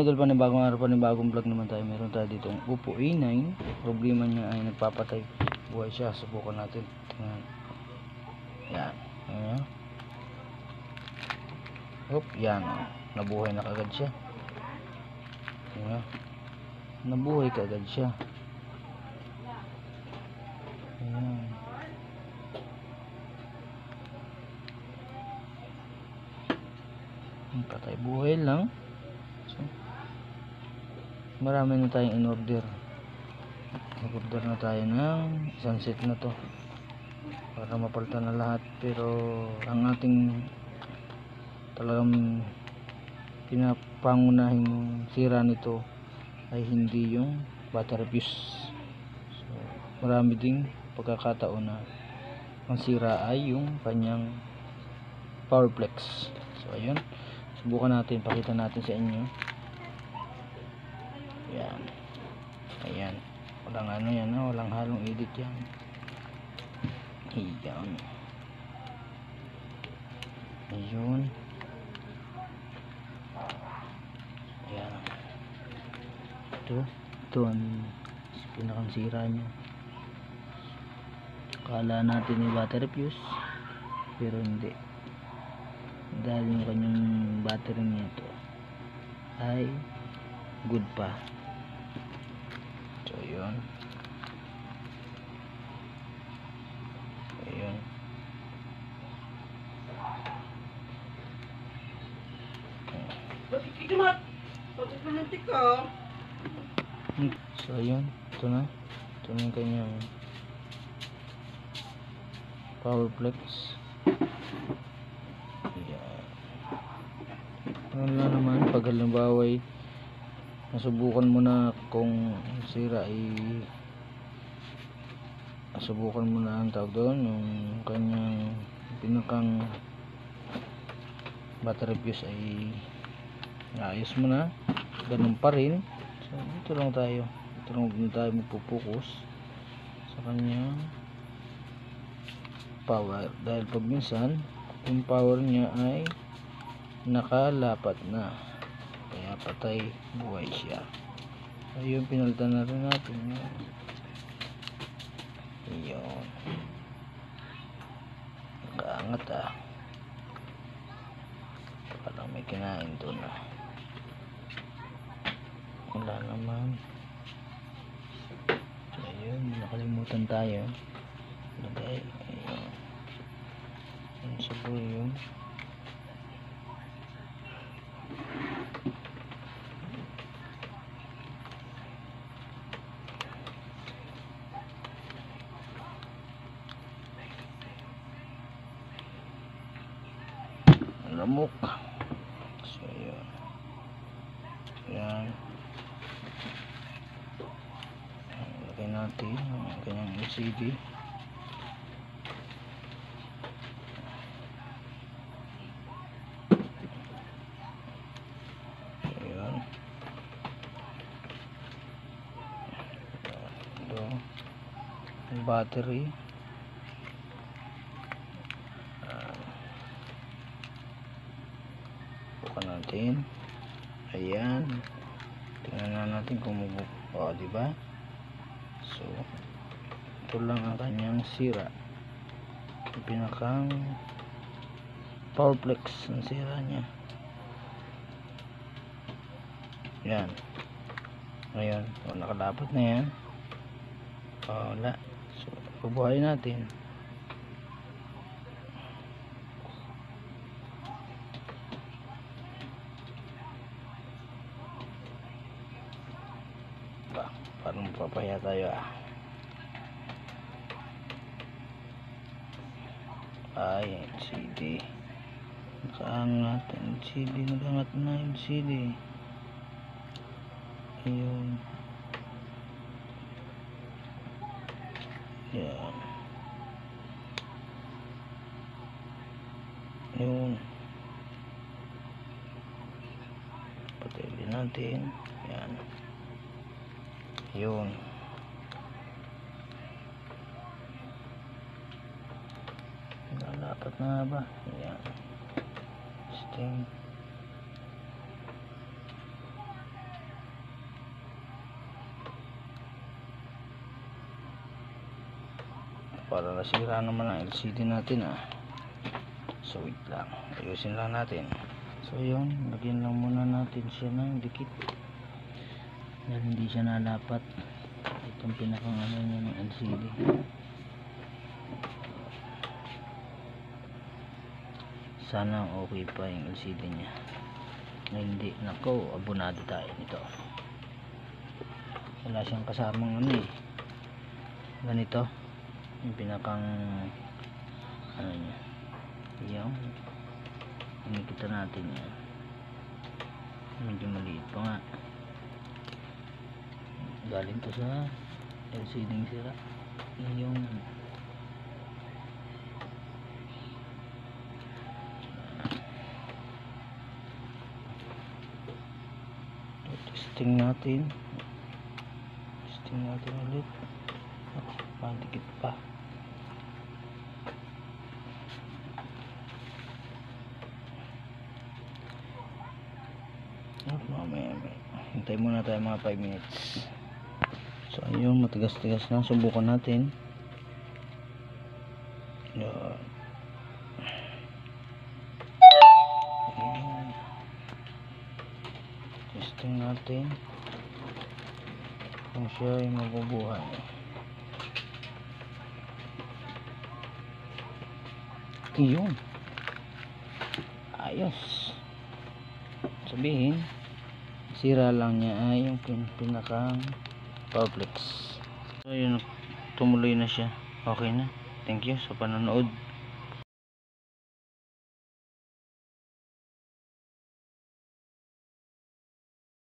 mga idol, panibagong araw, panibagong vlog naman tayo. Meron tayo dito ang Oppo A9. Problema niya ay nagpapatay buhay siya. Subukan natin. Tingnan. Yan. Ayan. Hop, yan. Nabuhay na kagad siya. Ayan. Nabuhay kagad siya. Ayan. Patay buhay lang. So, marami na tayong in-order. Nag-order na tayo ng isang set na to para mapalitan na lahat. Pero ang ating talagang pinapangunahing sira nito ay hindi yung battery fuse. So, marami ding pagkakataon na ang sira ay yung kanyang power flex. So ayun, subukan natin, pakita natin sa inyo. Yan. Ayan. Walang ano yan, walang halong edit yan. Ayan. Ayun. Ayan. Ito ang pinakang sira niya. Kala natin yung battery fuse, pero hindi. Dahil yung kanyang battery nito ay good pa. So yun. Ayun. So yun, ito na yung kanyang power flex. Wala naman, pag halimbawa ay nasubukan mo na kung sira ay nasubukan mo na ang tawag doon, yung kanyang pinakang battery fuse ay naayos mo na, ganun pa rin. So dito lang tayo magpupokus sa kanyang power, dahil pag minsan yung power niya ay nakalapat na, kaya patay buhay siya. Ayun, pinalitan na rin natin yun. Ayun, nakaangat parang may kinain doon wala naman. So ayun, nakalimutan tayo lagay. Ayun, yun siguro yun. Lamok. So yun. Yan. Lagay natin ang kanyang LCD. So yun. Ito yung battery. Bukan natin. Ayan. Tingnan na natin kung diba? So ito lang ang kanyang sira. Yung pinakang power flex ang sira niya. Yan. Ngayon, nakalapat na yan. Wala. So bubuhayin natin. Parang papaya tayo ay LCD nakaangat. LCD nakaangat na LCD. Ayun. Yan. Ayun, patayin natin. Yan. Yun. Nalapat na ba? Yan. Sting. para nasira naman ang LCD natin so wait lang, ayusin lang natin. So yun, lagyan lang muna natin siya ng dikit dahil hindi siya nalapat. Itong pinakang ano niya ng LCD. Sana okay pa yung LCD niya. Na hindi, nako, abonado tayo nito. Wala siyang kasamang ano ganito yung pinakang ano niya. Yung nakikita natin yan, medyo maliit pa nga, galing to sa LCD ng sira. Yung testing natin ulit. Madikit pa. Mamaya, hintay muna tayo mga 5 minutes. So ayun, matigas-tigas na, subukan natin. Yan. Testing natin kung siya ay mabubuhay. Iyon, ayos. Sabihin sira lang niya ay yung pinakang power flex. So yun, tumuloy na siya. Okay na. Thank you sa panonood.